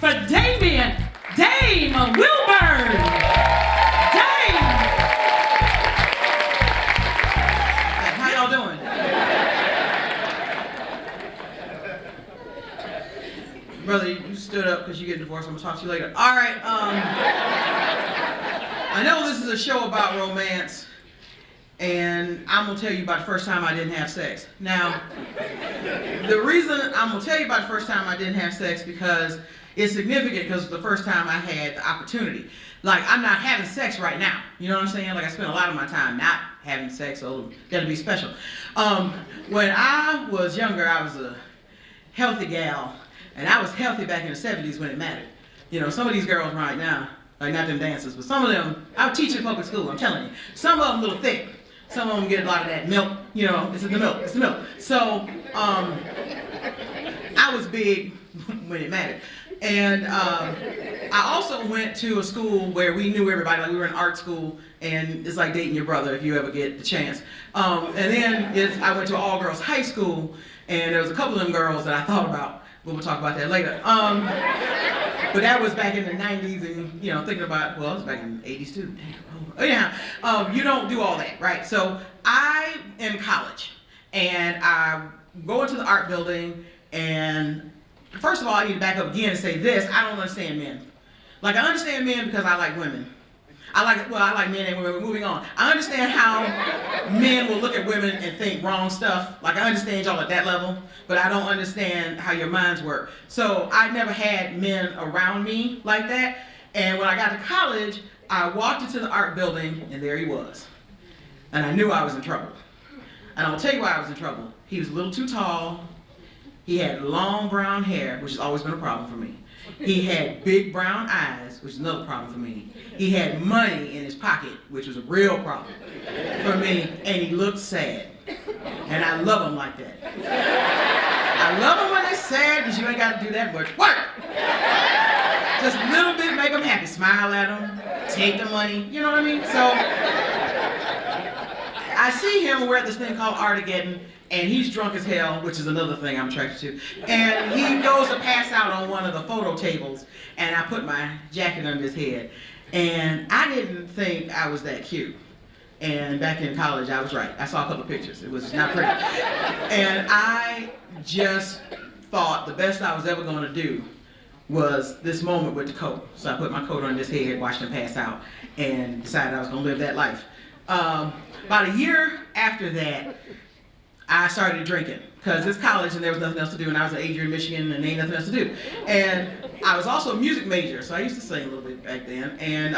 for Dameon Wilburn. Dame. How y'all doing? Brother, you stood up because you get divorced. I'm gonna talk to you later. All right. I know this is a show about romance, and I'm gonna tell you about the first time I didn't have sex. Now, the reason I'm gonna tell you about the first time I didn't have sex because it's significant because it's the first time I had the opportunity. Like, I'm not having sex right now. You know what I'm saying? Like, I spent a lot of my time not having sex, so that'll be special. When I was younger, I was a healthy gal, and I was healthy back in the 70s when it mattered. You know, some of these girls right now, like not them dancers, but some of them, I would teach in public school, I'm telling you. Some of them a little thick. Some of them get a lot of that milk, you know, it's the milk. So, I was big when it mattered. And I also went to a school where we knew everybody, like we were in art school, and it's like dating your brother if you ever get the chance. And then I went to an all-girls high school, and there was a couple of them girls that I thought about, but we'll talk about that later. But that was back in the 90s, and you know, thinking about, well, it was back in the 80s too. Oh yeah, you don't do all that, right? So I am in college, and I go into the art building, and first of all, I need to back up again and say this: I don't understand men. Like, I understand men because I like women. I like men and women. We're moving on. I understand how men will look at women and think wrong stuff. Like, I understand y'all at that level, but I don't understand how your minds work. So I never had men around me like that. And when I got to college, I walked into the art building, and there he was. And I knew I was in trouble. And I'll tell you why I was in trouble. He was a little too tall. He had long brown hair, which has always been a problem for me. He had big brown eyes, which is another problem for me. He had money in his pocket, which was a real problem for me. And he looked sad. And I love him like that. I love him when they're sad because you ain't got to do that much work. Just a little bit, make them happy. Smile at them, take the money, you know what I mean? So I see him, we're at this thing called Armageddon, and he's drunk as hell, which is another thing I'm attracted to. And he goes to pass out on one of the photo tables, and I put my jacket under his head. And I didn't think I was that cute. And back in college, I was right. I saw a couple of pictures. It was not pretty. And I just thought the best I was ever going to do was this moment with the coat. So I put my coat on his head, watched him pass out, and decided I was going to live that life. About a year after that, I started drinking because it's college and there was nothing else to do, and I was at Adrian, Michigan, and there ain't nothing else to do. And I was also a music major, so I used to sing a little bit back then. And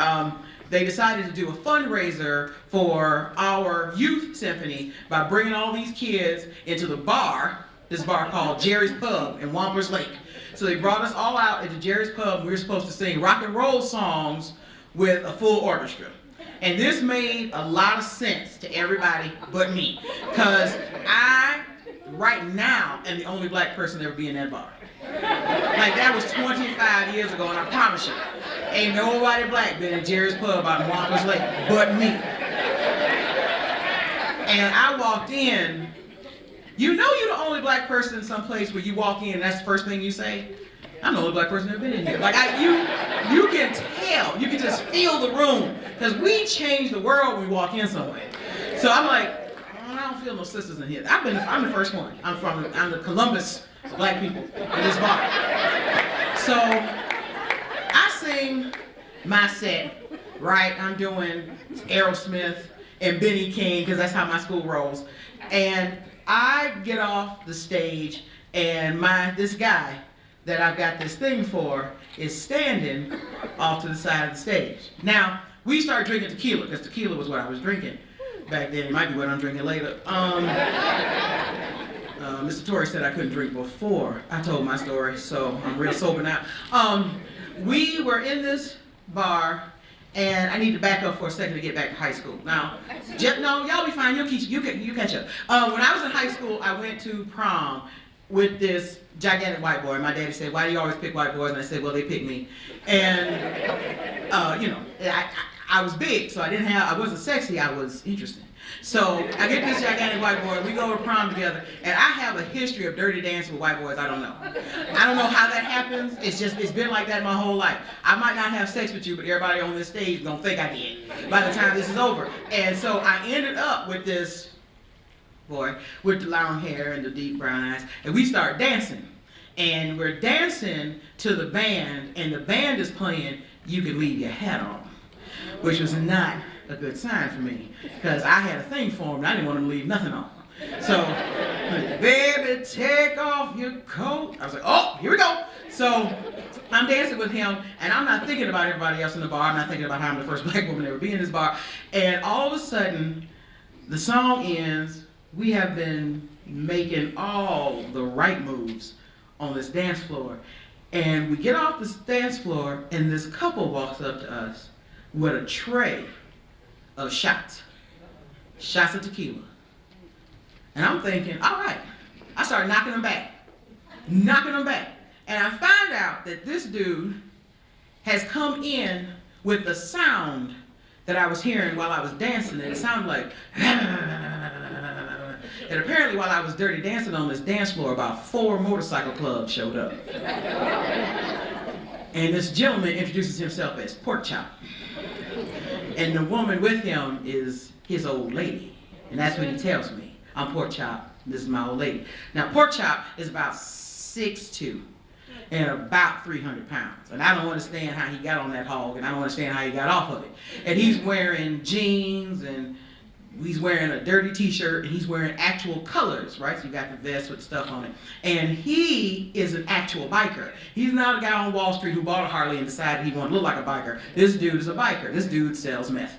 they decided to do a fundraiser for our youth symphony by bringing all these kids into the bar, this bar called Jerry's Pub in Wampers Lake. So they brought us all out into Jerry's Pub. We were supposed to sing rock and roll songs with a full orchestra. And this made a lot of sense to everybody but me, because I, right now, am the only black person to ever be in that bar. Like, that was 25 years ago, and I promise you, ain't nobody black been in Jerry's Pub out in Wampers Lake but me. And I walked in. You know you're the only black person in some place where you walk in and that's the first thing you say? I'm the only black person that's ever been in here. Like, you can tell, you can just feel the room, because we change the world when we walk in somewhere. So I'm like, I don't feel no sisters in here. I'm the first one. I'm the Columbus of black people in this bar. So I sing my set, right? I'm doing Aerosmith and Benny King, because that's how my school rolls. And I get off the stage, and this guy that I've got this thing for is standing off to the side of the stage. Now, we started drinking tequila, because tequila was what I was drinking back then. It might be what I'm drinking later. Mr. Satori said I couldn't drink before I told my story, so I'm real sober now. We were in this bar, and I need to back up for a second to get back to high school. Now, no, y'all be fine. You catch up. When I was in high school, I went to prom with this gigantic white boy. My daddy said, "Why do you always pick white boys?" And I said, "Well, they picked me." And you know, I was big, so I wasn't sexy, I was interesting. So I get this gigantic white boy, we go to prom together, and I have a history of dirty dancing with white boys. I don't know how that happens. It's been like that my whole life. I might not have sex with you, but everybody on this stage is gonna think I did by the time this is over. And so I ended up with this boy with the long hair and the deep brown eyes, and we start dancing. And we're dancing to the band, and the band is playing You Can Leave Your Hat On, which was not a good sign for me, because I had a thing for him and I didn't want him to leave nothing on. So, baby, take off your coat. I was like, oh, here we go. So I'm dancing with him, and I'm not thinking about everybody else in the bar. I'm not thinking about how I'm the first black woman to ever be in this bar. And all of a sudden, the song ends. We have been making all the right moves on this dance floor. And we get off this dance floor, and this couple walks up to us with a tray of shots of tequila. And I'm thinking, all right. I started knocking them back. And I find out that this dude has come in with the sound that I was hearing while I was dancing, and it sounded like, and apparently while I was dirty dancing on this dance floor, about 4 motorcycle clubs showed up. And this gentleman introduces himself as Porkchop. And the woman with him is his old lady. And that's what he tells me. I'm Porkchop, this is my old lady. Now Porkchop is about 6'2" and about 300 pounds. And I don't understand how he got on that hog, and I don't understand how he got off of it. And he's wearing jeans, and he's wearing a dirty t-shirt, and he's wearing actual colors, right? So you got the vest with stuff on it. And he is an actual biker. He's not a guy on Wall Street who bought a Harley and decided he wanted to look like a biker. This dude is a biker. This dude sells meth.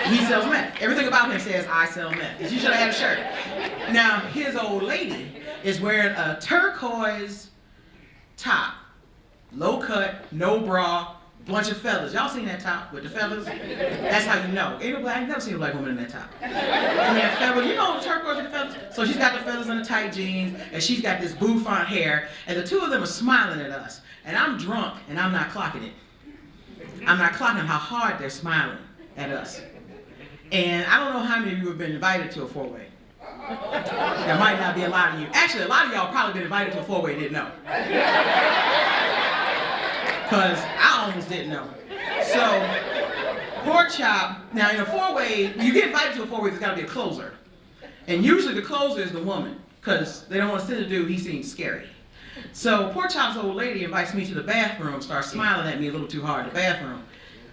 He sells meth. Everything about him says, I sell meth. You should have had a shirt. Now, his old lady is wearing a turquoise top, low cut, no bra, bunch of feathers. Y'all seen that top with the feathers? That's how you know. I've never seen a black woman in that top. And that feather, you know, turquoise with the feathers. So she's got the feathers in the tight jeans, and she's got this bouffant hair, and the two of them are smiling at us. And I'm drunk, and I'm not clocking it. I'm not clocking how hard they're smiling at us. And I don't know how many of you have been invited to a four-way. There might not be a lot of you. Actually, a lot of y'all probably been invited to a four-way and didn't know. Because I almost didn't know. So, Porkchop, now in a four-way, when you get invited to a four-way, there's got to be a closer. And usually the closer is the woman, because they don't want to send a dude, he seems scary. So Porkchop's old lady invites me to the bathroom, starts smiling at me a little too hard in the bathroom.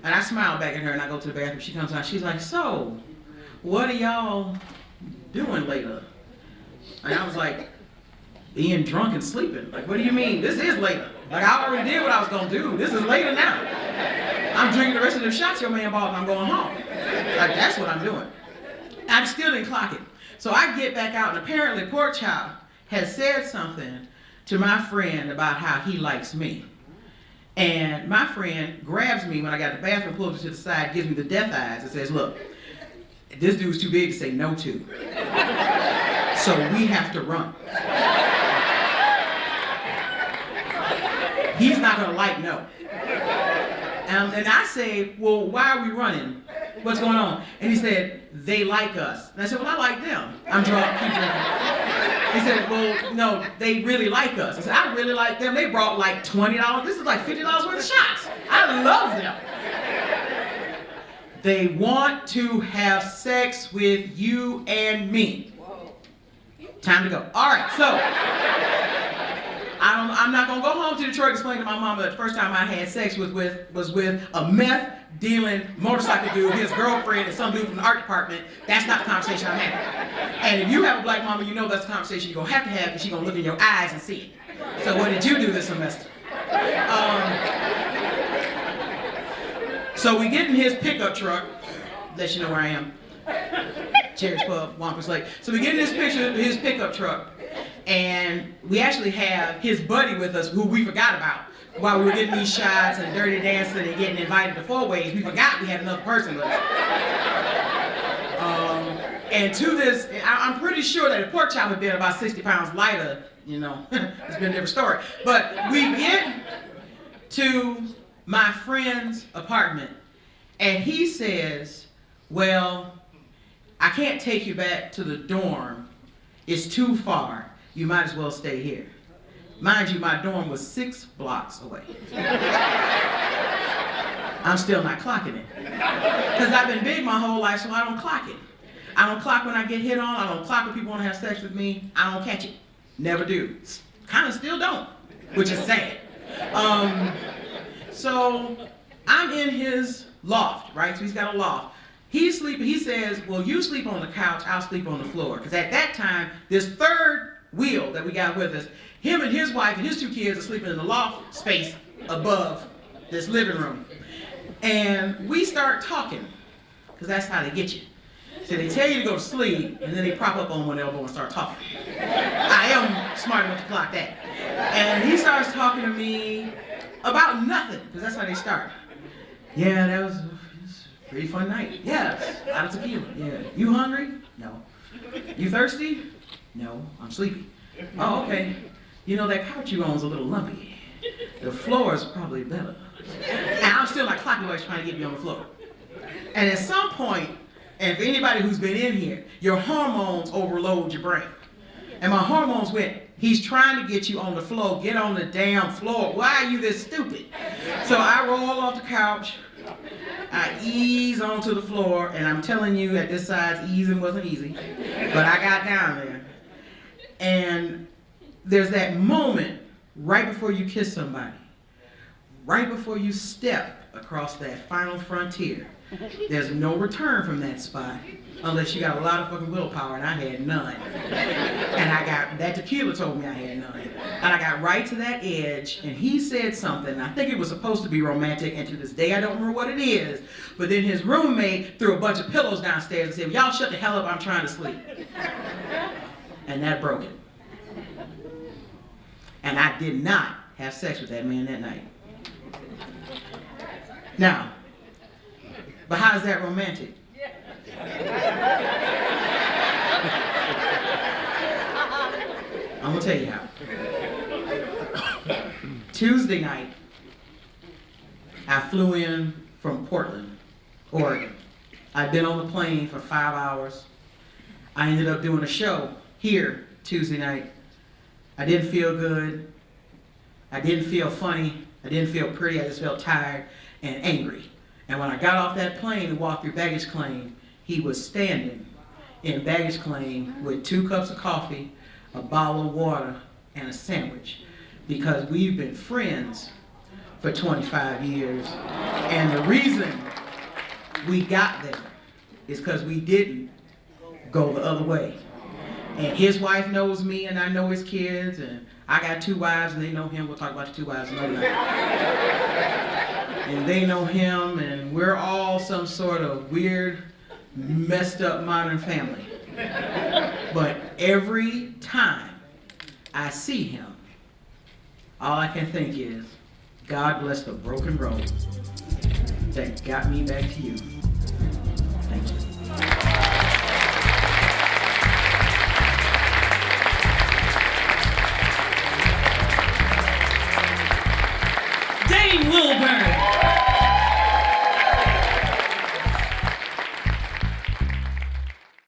And I smile back at her, and I go to the bathroom. She comes out, she's like, so, what are y'all doing later? And I was like, being drunk and sleeping. Like, what do you mean? This is later. Like, I already did what I was gonna do. This is later now. I'm drinking the rest of the shots your man bought and I'm going home. Like, that's what I'm doing. I still didn't clock it. So I get back out, and apparently Porkchop has said something to my friend about how he likes me. And my friend grabs me when I got the bathroom, pulls me to the side, gives me the death eyes, and says, look, this dude's too big to say no to. So we have to run. He's not gonna like no. And I say, well, why are we running? What's going on? And he said, they like us. And I said, well, I like them. I'm drunk, keep drinking. He said, well, no, they really like us. I said, I really like them. They brought like $20. This is like $50 worth of shots. I love them. They want to have sex with you and me. Time to go. All right, so I'm not gonna go home to Detroit explaining to my mama that the first time I had sex was with a meth dealing motorcycle dude, his girlfriend, and some dude from the art department. That's not the conversation I'm having. And if you have a black mama, you know that's the conversation you're gonna have because she's gonna look in your eyes and see it. So what did you do this semester? So we get in his pickup truck, let you know where I am. Cherry's Pub, Wampus Lake. So we get in his pickup truck, and we actually have his buddy with us who we forgot about. While we were getting these shots and dirty dancing and getting invited to four ways, we forgot we had another person with us. And to this, I'm pretty sure that if Porkchop had been about 60 pounds lighter, you know, it's been a different story. But we get to my friend's apartment, and he says, well, I can't take you back to the dorm. It's too far. You might as well stay here. Mind you, my dorm was 6 blocks away. I'm still not clocking it. Because I've been big my whole life, so I don't clock it. I don't clock when I get hit on. I don't clock when people want to have sex with me. I don't catch it. Never do. Kind of still don't, which is sad. So I'm in his loft, right? So he's got a loft. He's sleeping. He says, well, you sleep on the couch, I'll sleep on the floor. Because at that time, this third wheel that we got with us, him and his wife and his 2 kids are sleeping in the loft space above this living room. And we start talking, because that's how they get you. So they tell you to go to sleep, and then they prop up on one elbow and start talking. I am smart enough to clock that. And he starts talking to me about nothing, because that's how they start. Yeah, that was a pretty fun night. Yes, a lot of tequila. Yeah. You hungry? No. You thirsty? No, I'm sleepy. Oh, okay. You know, that couch you own is a little lumpy. The floor is probably better. And I'm still like clocking away trying to get me on the floor. And at some point, and for anybody who's been in here, your hormones overload your brain. And my hormones went, he's trying to get you on the floor. Get on the damn floor. Why are you this stupid? So I roll off the couch. I ease onto the floor. And I'm telling you, at this size, easing wasn't easy. But I got down there. And there's that moment right before you kiss somebody. Right before you step across that final frontier. There's no return from that spot unless you got a lot of fucking willpower, and I had none. And I got, that tequila told me I had none. And I got right to that edge, and he said something. I think it was supposed to be romantic, and to this day I don't remember what it is. But then his roommate threw a bunch of pillows downstairs and said, y'all shut the hell up, I'm trying to sleep. And that broke it. And I did not have sex with that man that night. Now, but how is that romantic? I'm gonna tell you how. Tuesday night, I flew in from Portland, Oregon. I'd been on the plane for 5 hours. I ended up doing a show here Tuesday night. I didn't feel good. I didn't feel funny. I didn't feel pretty. I just felt tired and angry. And when I got off that plane to walk through baggage claim, he was standing in baggage claim with 2 cups of coffee, a bottle of water, and a sandwich. Because we've been friends for 25 years. And the reason we got there is because we didn't go the other way. And his wife knows me, and I know his kids, and I got 2 wives, and they know him. We'll talk about the 2 wives another night. And they know him, and we're all some sort of weird, messed up modern family. But every time I see him, all I can think is, God bless the broken road that got me back to you. Thank you.